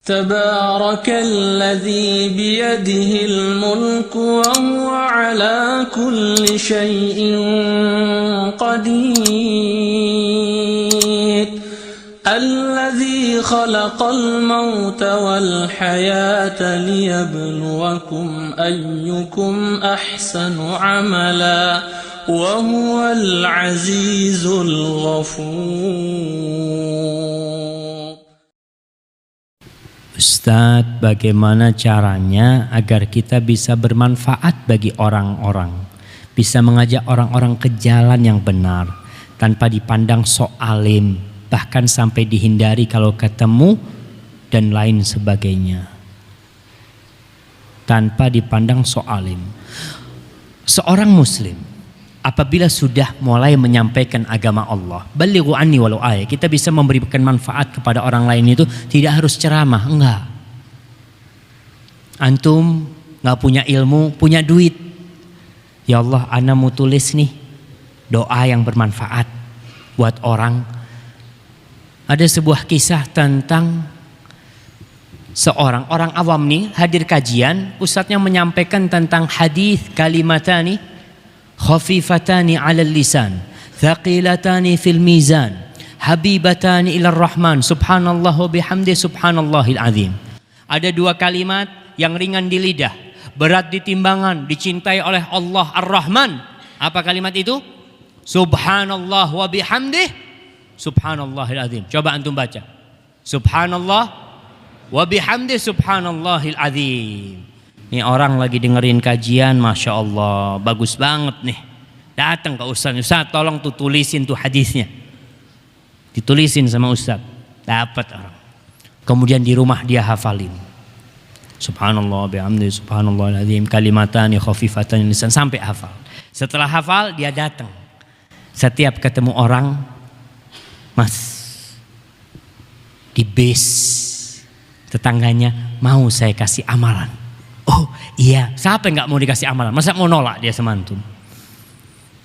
تبارك الذي بيده الملك وهو على كل شيء قدير الذي خلق الموت والحياة ليبلوكم أيكم أحسن عملا وهو العزيز الغفور. Ustadz, bagaimana caranya agar kita bisa bermanfaat bagi orang-orang, bisa mengajak orang-orang ke jalan yang benar tanpa dipandang sok alim, bahkan sampai dihindari kalau ketemu dan lain sebagainya, tanpa dipandang sok alim. Seorang muslim apabila sudah mulai menyampaikan agama Allah, balighu anni walau ayat, kita bisa memberikan manfaat kepada orang lain itu tidak harus ceramah, enggak. Antum enggak punya ilmu, punya duit. Ya Allah, ana mau tulis nih doa yang bermanfaat buat orang. Ada sebuah kisah tentang seorang orang awam nih hadir kajian, ustadznya menyampaikan tentang hadis kalimatani khafifatani 'alal lisan, thaqilatani fil mizan, habibatani ilar rahman, subhanallah wa bihamdi subhanallahil azim. Ada dua kalimat yang ringan di lidah, berat di timbangan, dicintai oleh Allah Ar-Rahman. Apa kalimat itu? Subhanallah wa bihamdi subhanallahil azim. Coba antum baca. Subhanallah wa bihamdi subhanallahil azim. Ini orang lagi dengerin kajian, Masya Allah, bagus banget nih. Datang ke Ustaz, Ustaz tolong tuh tulisin tuh hadisnya. Ditulisin sama Ustaz, dapat orang. Kemudian di rumah dia hafalin. Subhanallah bihamdi subhanallahil kalimatani khafifatani lisan, sampai hafal. Setelah hafal dia datang. Setiap ketemu orang, Mas, di base tetangganya mau saya kasih amalan. Oh iya, siapa yang gak mau dikasih amalan? Masa mau nolak dia sama antum?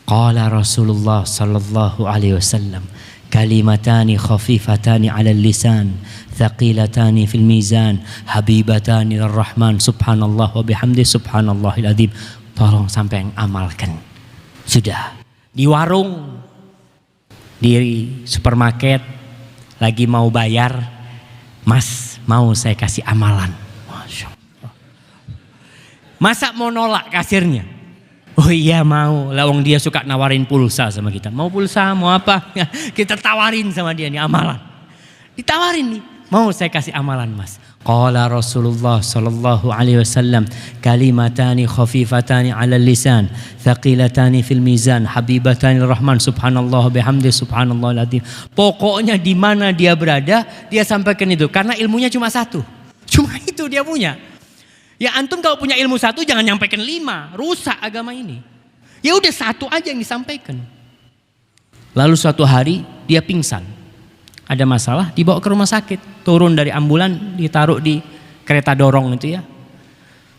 Qala Rasulullah sallallahu alaihi wasallam, kalimatani khafifatani 'alal lisan, thaqilatani fil mizan, habibatani lir rahman, subhanallah wa bihamdi subhanallahil azim. Tolong sampai yang amalkan. Sudah di warung, di supermarket lagi mau bayar, Mas mau saya kasih amalan. Masa mau nolak kasirnya? Oh iya mau, lawang dia suka nawarin pulsa sama kita. Mau pulsa, mau apa? Kita tawarin sama dia nih amalan. Ditawarin nih, mau saya kasih amalan Mas. Qala Rasulullah sallallahu alaihi wasallam, kalimatani khafifatani 'alal lisan, thaqilatani fil mizan, habibatani rahman, subhanallah bihamdi subhanallahil azim. Pokoknya di mana dia berada, dia sampaikan itu karena ilmunya cuma satu. Cuma itu dia punya. Ya antum kalau punya ilmu satu jangan nyampaikan 5, rusak agama ini. Ya udah satu aja yang disampaikan. Lalu suatu hari dia pingsan. Ada masalah, dibawa ke rumah sakit. Turun dari ambulan, ditaruh di kereta dorong itu ya.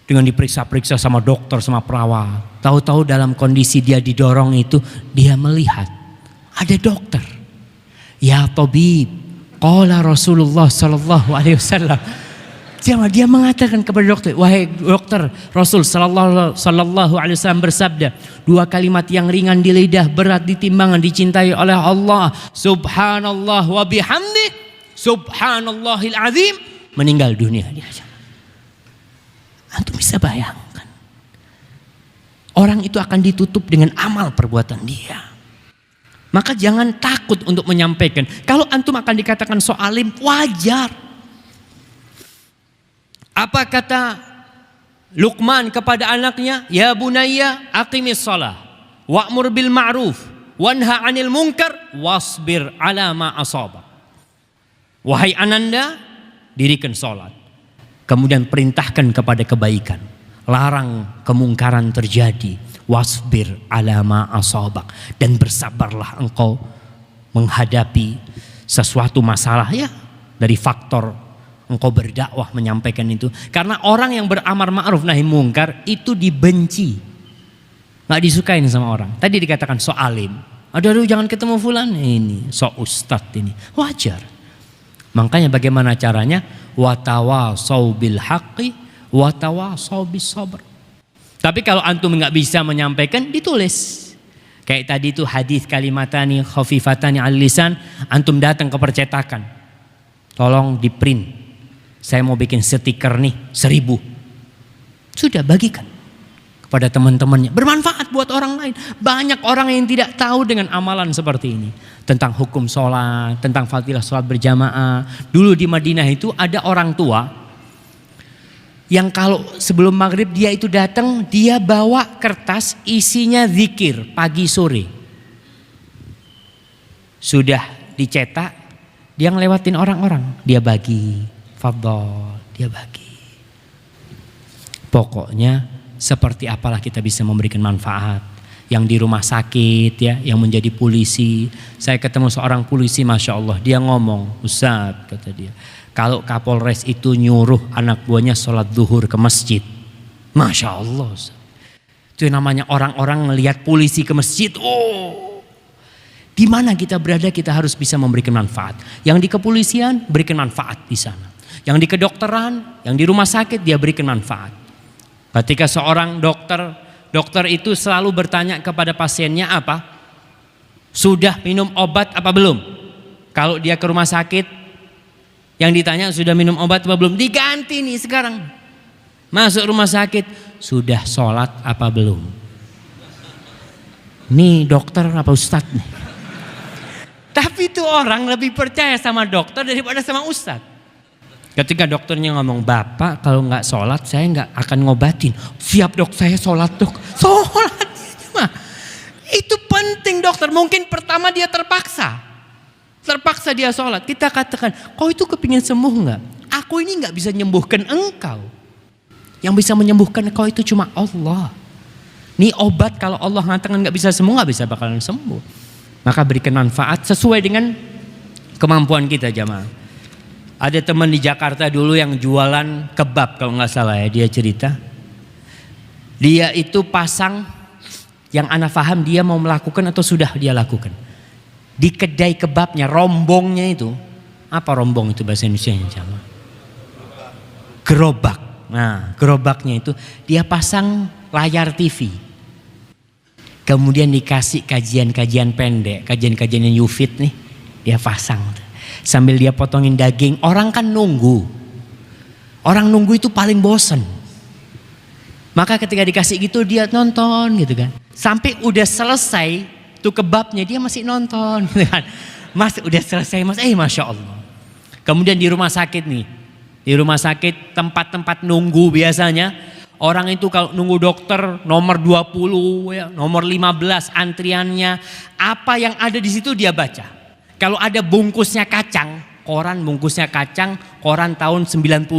Dengan diperiksa-periksa sama dokter, sama perawat. Tahu-tahu dalam kondisi dia didorong itu, dia melihat ada dokter. Ya tabib, qala Rasulullah sallallahu alaihi wasallam. Dia mengatakan kepada dokter, wahai dokter, Rasul sallallahu alaihi wasallam bersabda, 2 kalimat yang ringan di lidah, berat di timbangan, dicintai oleh Allah. Subhanallah wa bihamdi subhanallahil azim. Meninggal dunia dia. Antum bisa bayangkan. Orang itu akan ditutup dengan amal perbuatan dia. Maka jangan takut untuk menyampaikan. Kalau antum akan dikatakan soalim, wajar. Apa kata Luqman kepada anaknya? Ya bunayya aqimis shalah wa'mur bil ma'ruf wanha 'anil munkar wasbir 'ala ma asaba. Wahai ananda, dirikan salat. Kemudian perintahkan kepada kebaikan, larang kemungkaran terjadi. Wasbir 'ala ma asabak, dan bersabarlah engkau menghadapi sesuatu masalah ya dari faktor engkau berdakwah menyampaikan itu. Karena orang yang beramar ma'ruf nahi mungkar itu dibenci, nggak disukain sama orang. Tadi dikatakan soalim, aduh jangan ketemu fulan, ini so ustadz ini, wajar. Makanya bagaimana caranya? Watawasau bil haqqi watawasau bis sabr. Tapi kalau antum nggak bisa menyampaikan, ditulis. Kayak tadi itu hadis kalimatani khafifatani al lisan, antum datang ke percetakan. Tolong di print. Saya mau bikin stiker nih 1000. Sudah bagikan kepada teman-temannya, bermanfaat buat orang lain. Banyak orang yang tidak tahu dengan amalan seperti ini, tentang hukum sholat, tentang fadilah sholat berjamaah. Dulu di Madinah itu ada orang tua yang kalau sebelum maghrib dia itu datang, dia bawa kertas isinya zikir pagi sore. Sudah dicetak, dia ngelewatin orang-orang, dia bagi, fadhol, dia bagi. Pokoknya seperti apalah kita bisa memberikan manfaat. Yang di rumah sakit ya, yang menjadi polisi. Saya ketemu seorang polisi, Masya Allah, dia ngomong, Ustaz, kata dia, kalau Kapolres itu nyuruh anak buahnya sholat zuhur ke masjid, Masya Allah, Ustaz. Itu namanya orang-orang ngelihat polisi ke masjid. Oh, di mana kita berada kita harus bisa memberikan manfaat. Yang di kepolisian berikan manfaat di sana. Yang di kedokteran, yang di rumah sakit dia berikan manfaat. Ketika seorang dokter itu selalu bertanya kepada pasiennya apa? Sudah minum obat apa belum? Kalau dia ke rumah sakit, yang ditanya sudah minum obat apa belum? Diganti nih sekarang. Masuk rumah sakit, sudah sholat apa belum? Nih dokter apa ustadz nih? Tapi itu orang lebih percaya sama dokter daripada sama ustadz. Ketika dokternya ngomong, Bapak kalau nggak sholat saya nggak akan ngobatin. Siap dok, saya sholat dok. Sholat itu penting dokter. Mungkin pertama dia terpaksa dia sholat. Kita katakan, kau itu kepingin sembuh nggak? Aku ini nggak bisa menyembuhkan engkau. Yang bisa menyembuhkan engkau itu cuma Allah. Nih obat kalau Allah mengatakan nggak bisa sembuh, nggak bisa bakalan sembuh. Maka berikan manfaat sesuai dengan kemampuan kita jamaah. Ada teman di Jakarta dulu yang jualan kebab kalau nggak salah ya, dia cerita. Dia itu pasang, yang ana paham dia mau melakukan atau sudah dia lakukan. Di kedai kebabnya, rombongnya itu, apa rombong itu bahasa Indonesianya? Gerobak. Nah, gerobaknya itu dia pasang layar TV. Kemudian dikasih kajian-kajian pendek, kajian-kajian yang YouFit nih, dia pasang. Sambil dia potongin daging, orang kan nunggu. Orang nunggu itu paling bosen. Maka ketika dikasih gitu dia nonton gitu kan. Sampai udah selesai tuh kebabnya dia masih nonton gitu kan. Mas udah selesai mas, Masya Allah. Kemudian di rumah sakit nih. Di rumah sakit tempat-tempat nunggu biasanya. Orang itu kalau nunggu dokter nomor 20 ya, nomor 15 antriannya. Apa yang ada di situ dia baca. Kalau ada bungkusnya kacang, koran bungkusnya kacang, koran tahun 95.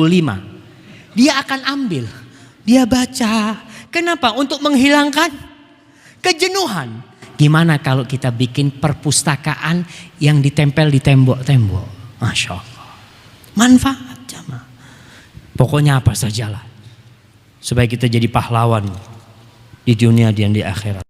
Dia akan ambil, dia baca. Kenapa? Untuk menghilangkan kejenuhan. Gimana kalau kita bikin perpustakaan yang ditempel di tembok-tembok? Masya Allah. Manfaat jamaah. Pokoknya apa sajalah. Supaya kita jadi pahlawan di dunia dan di akhirat.